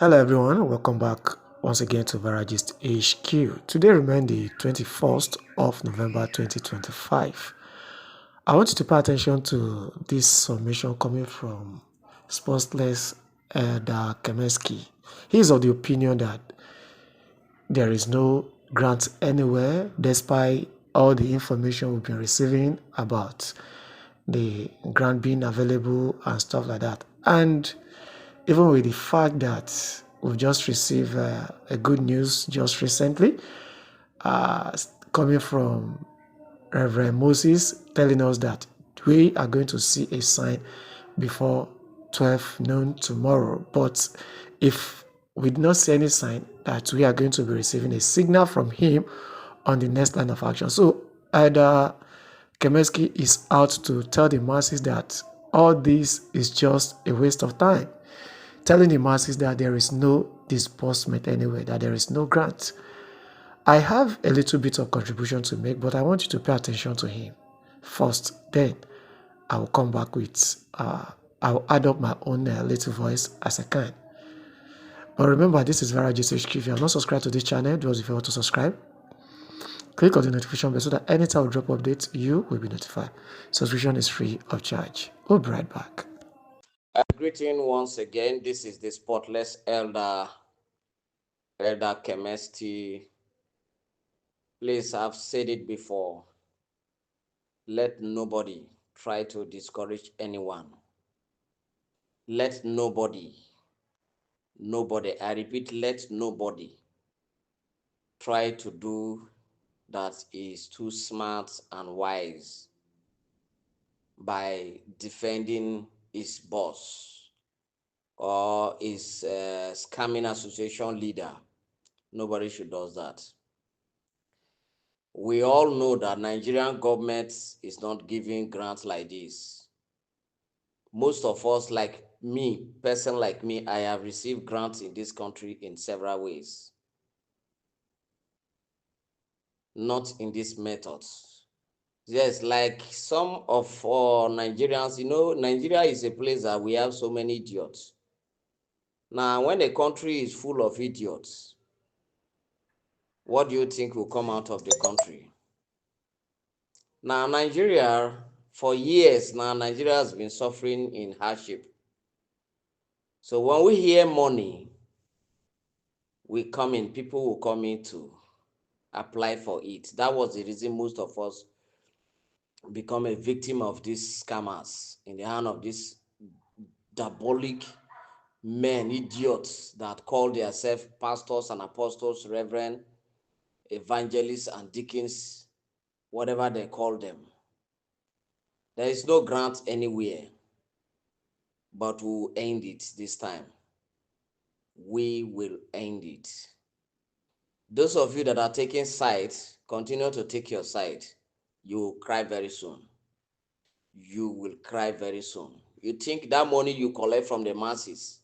Hello everyone, welcome back once again to Varagist HQ. Today remains the 21st of November 2025. I want you to pay attention to this submission coming from Sportsless Elder Kemeski. He is of the opinion that there is no grant anywhere despite all the information we've been receiving about the grant being available and stuff like that. And even with the fact that we've just received a good news just recently, uh, coming from Reverend Moses telling us that we are going to see a sign before 12 noon tomorrow. But if we do not see any sign, that we are going to be receiving a signal from him on the next line of action. So either Kemeski is out to tell the masses that all this is just a waste of time, telling the masses that there is no disbursement anywhere, that there is no grant. I have a little bit of contribution to make, but I want you to pay attention to him first. Then I will come back with, I'll add up my own little voice as I can. But remember, this is Vera GSHQ. If you are not subscribed to this channel, do us if you want to subscribe. Click on the notification bell so that anytime we drop updates, you will be notified. Subscription is free of charge. We'll be right back. Greeting once again. This is the Spotless Elder Chemistry. Please, I've said it before. Let nobody try to discourage anyone. Let nobody, I repeat, let nobody try to do that is too smart and wise by defending his boss or his scamming association leader. Nobody should do that. We all know that Nigerian government is not giving grants like this. Most of us, like me, person like me, I have received grants in this country in several ways. Not in these methods. Yes, like some of Nigerians, Nigeria is a place that we have so many idiots. Now, when a country is full of idiots, what do you think will come out of the country? Now, Nigeria, for years now, Nigeria has been suffering in hardship. So when we hear money, people will come in to apply for it. That was the reason most of us become a victim of these scammers in the hand of these diabolic men, idiots that call themselves pastors and apostles, reverend, evangelists and deacons, whatever they call them. There is no grant anywhere, but we'll end it this time. We will end it. Those of you that are taking sides, continue to take your side. You will cry very soon. You will cry very soon. You think that money you collect from the masses,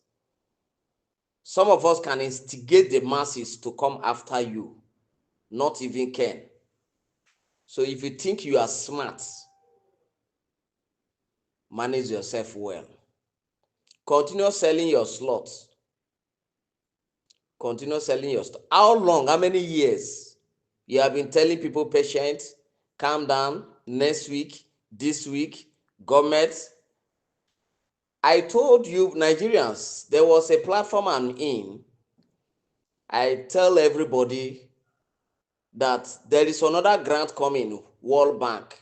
some of us can instigate the masses to come after you, not even can. So if you think you are smart, manage yourself well. Continue selling your slots. Continue selling your stuff. How long, how many years you have been telling people, patient, calm down, next week, this week, government? I told you, Nigerians, there was a platform I'm in. I tell everybody that there is another grant coming, World Bank.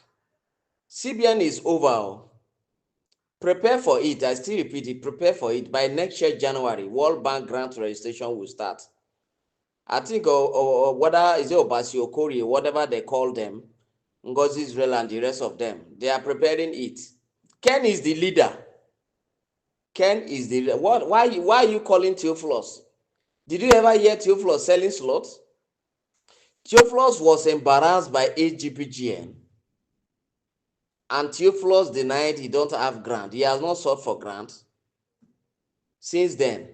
CBN is over. Prepare for it. I still repeat it. Prepare for it. By next year, January, World Bank grant registration will start. I think whether is it Obasi Okori, whatever they call them, Ngozi Israel and the rest of them, they are preparing it. Ken is the leader. Ken is the leader. Why are you calling Theophilus? Did you ever hear Theophilus selling slots? Theophilus was embarrassed by HGPGN, and Theophilus denied he don't have grant. He has not sought for grant. Since then,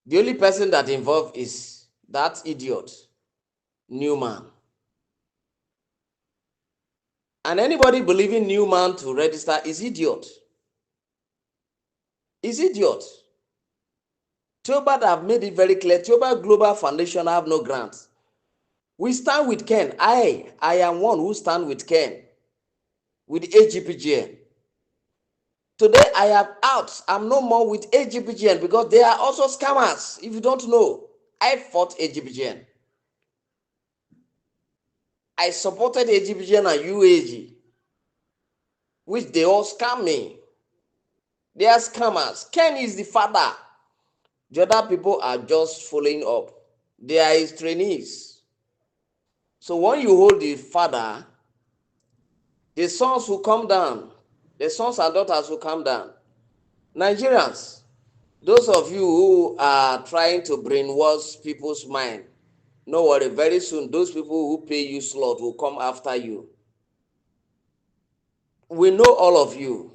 the only person that involved is that idiot, Newman. And anybody believing Newman to register is idiot. Is idiot. THEOBARTH have made it very clear. THEOBARTH Global Foundation have no grants. We stand with Ken. I am one who stand with Ken, with AGPGN. Today I am out. I'm no more with AGPGN because they are also scammers. If you don't know, I fought AGPGN. I supported AGPGN and UAAG, which they all scam me. They are scammers. Ken is the father. The other people are just following up. They are his trainees. So when you hold the father, the sons will come down. The sons and daughters will come down. Nigerians, those of you who are trying to brainwash people's mind, no worry, very soon those people who pay you slot will come after you. We know all of you.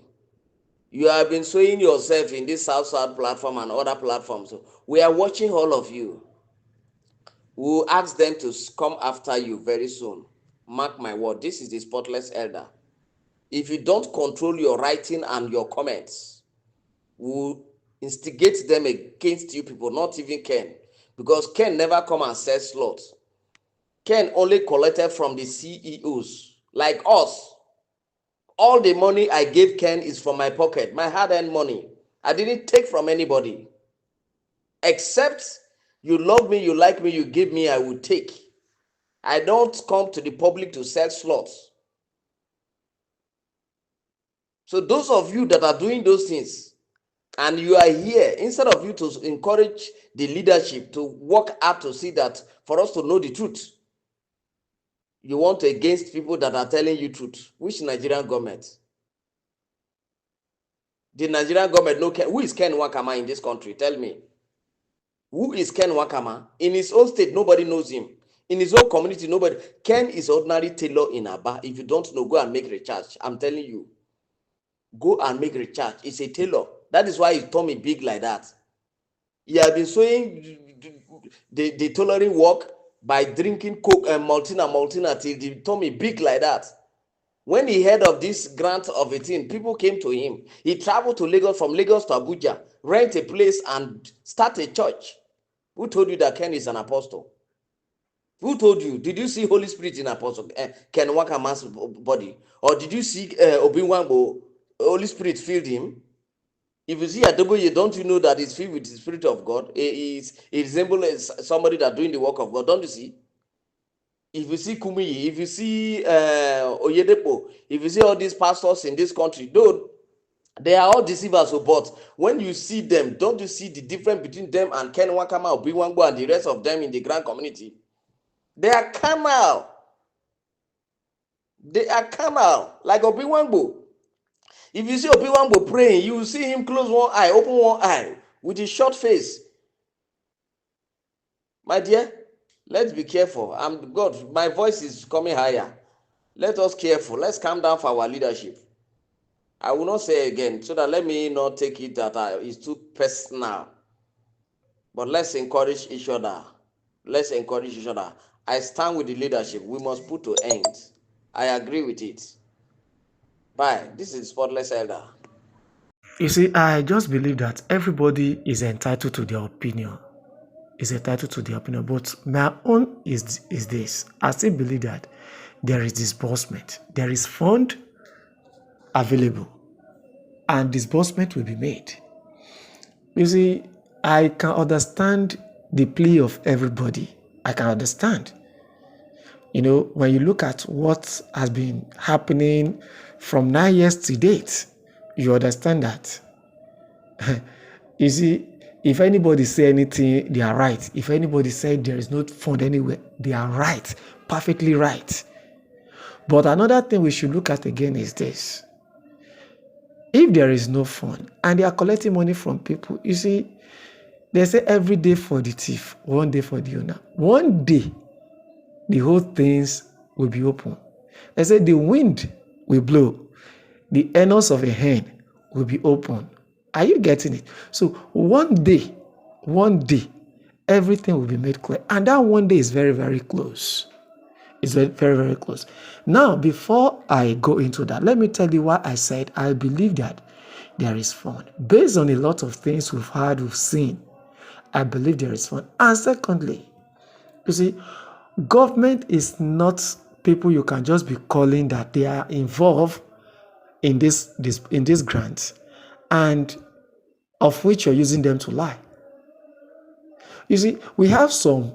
You have been showing yourself in this South platform and other platforms. We are watching all of you. We will ask them to come after you very soon. Mark my word, this is the spotless elder. If you don't control your writing and your comments, we will instigate them against you people, not even Ken. Because Ken never come and sell slots. Ken only collected from the CEOs, like us. All the money I gave Ken is from my pocket, my hard-earned money. I didn't take from anybody. Except you love me, you like me, you give me, I will take. I don't come to the public to sell slots. So those of you that are doing those things, and you are here, instead of you to encourage the leadership to work hard to see that, for us to know the truth, you want against people that are telling you truth. Which Nigerian government? The Nigerian government know Ken. Who is Ken Wakama in this country? Tell me. Who is Ken Wakama? In his own state, nobody knows him. In his own community, nobody. Ken is ordinary tailor in Aba. If you don't know, go and make recharge. I'm telling you. Go and make recharge. It's a tailor. That is why his tummy big like that. He has been showing the tailoring work by drinking Coke and Maltina till the tummy big like that. When he heard of this grant of a thing, people came to him. He traveled to Lagos, from Lagos to Abuja, rent a place and start a church. Who told you that Ken is an apostle? Who told you? Did you see Holy Spirit in Apostle Ken Wakama's body? Or did you see Obi-Wangbo, Holy Spirit filled him? If you see Adoboye, don't you know that he's filled with the Spirit of God? He resembles somebody that's doing the work of God. Don't you see? If you see Kumuyi, if you see Oyedepo, if you see all these pastors in this country, though they are all deceivers, but when you see them, don't you see the difference between them and Ken Wakama, Obi-Wangbo, and the rest of them in the grand community? They are carnal. They are carnal, like Obi-Wangbo. If you see Obi-Wangbo praying, you will see him close one eye, open one eye, with his short face. My dear, let's be careful. God, my voice is coming higher. Let us careful. Let's calm down for our leadership. I will not say again, so that let me not take it that it's too personal. But let's encourage each other. Let's encourage each other. I stand with the leadership. We must put to end. I agree with it. Bye. This is Spotless Elder. You see, I just believe that everybody is entitled to their opinion. Is entitled to their opinion. But my own is this. I still believe that there is disbursement. There is fund available. And disbursement will be made. You see, I can understand the plea of everybody. I can understand. You know, when you look at what has been happening from 9 years to date, you understand that. You see, if anybody say anything, they are right. If anybody said there is no fund anywhere, they are right, perfectly right. But another thing we should look at again is this. If there is no fund and they are collecting money from people, you see, they say every day for the thief, one day for the owner. One day, the whole things will be open. They say the wind will blow, the anus of a hen will be open. Are you getting it? So one day, everything will be made clear. And that one day is very, very close. It's very, very, very close. Now, before I go into that, let me tell you why I said I believe that there is fun. Based on a lot of things we've heard, we've seen, I believe there is fund. And secondly, you see, government is not people you can just be calling that they are involved in this grant, and of which you're using them to lie. You see, we have some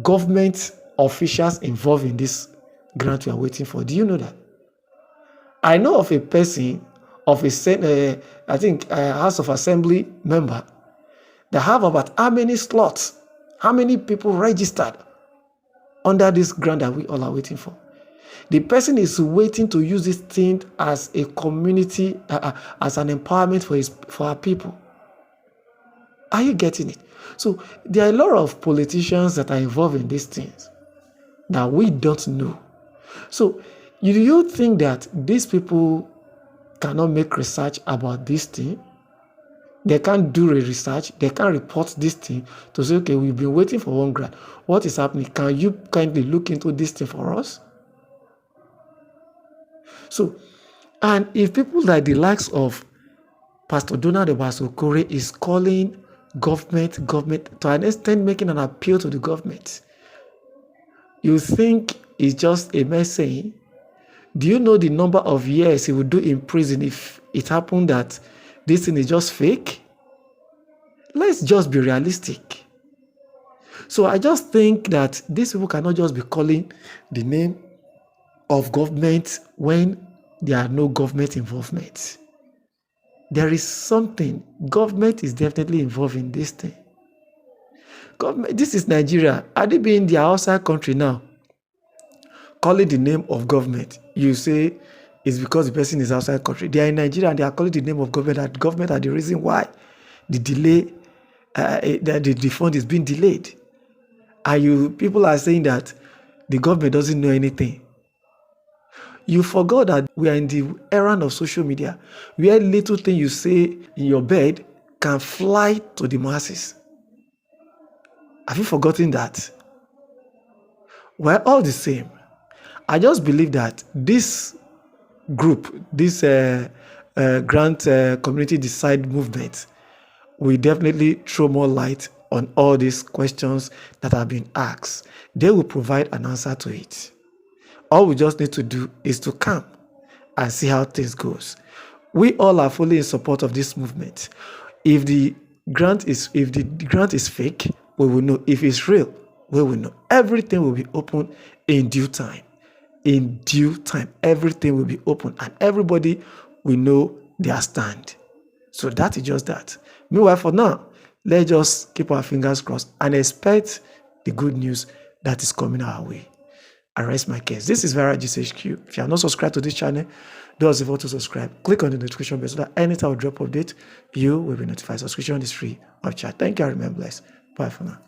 government officials involved in this grant we are waiting for. Do you know that? I know of a person, of a I think House of Assembly member, that have about how many slots, how many people registered under this grant that we all are waiting for. The person is waiting to use this thing as a community, as an empowerment for our people. Are you getting it? So there are a lot of politicians that are involved in these things that we don't know. So do you think that these people cannot make research about this thing? They can't do a research. They can't report this thing to say, okay, we've been waiting for one grant. What is happening? Can you kindly look into this thing for us? So, and if people like the likes of Pastor Donald Obasokore is calling government, to an extent making an appeal to the government, you think it's just a mere saying? Do you know the number of years he would do in prison if it happened that this thing is just fake? Let's just be realistic. So I just think that these people cannot just be calling the name of government when there are no government involvement. There is something. Government is definitely involved in this thing. Government, this is Nigeria. Are they being the outside country now? Calling the name of government, you say it's because the person is outside country. They are in Nigeria and they are calling the name of government. That government are the reason why the delay, the fund is being delayed. And people are saying that the government doesn't know anything. You forgot that we are in the era of social media, where little thing you say in your bed can fly to the masses. Have you forgotten that? Well, all the same, I just believe that this group, this grant community decide movement, will definitely throw more light on all these questions that have been asked. They will provide an answer to it. All we just need to do is to come and see how things goes. We all are fully in support of this movement. If the grant is fake, we will know. If it's real, we will know. Everything will be open in due time. In due time, everything will be open and everybody will know their stand. So that is just that. Meanwhile, for now, let's just keep our fingers crossed and expect the good news that is coming our way. I rest my case. This is Vera GCHQ. If you have not subscribed to this channel, do us a favor to subscribe. Click on the notification bell so that anytime I drop update, you will be notified. Subscription is free of charge. Thank you and remain blessed. Bye for now.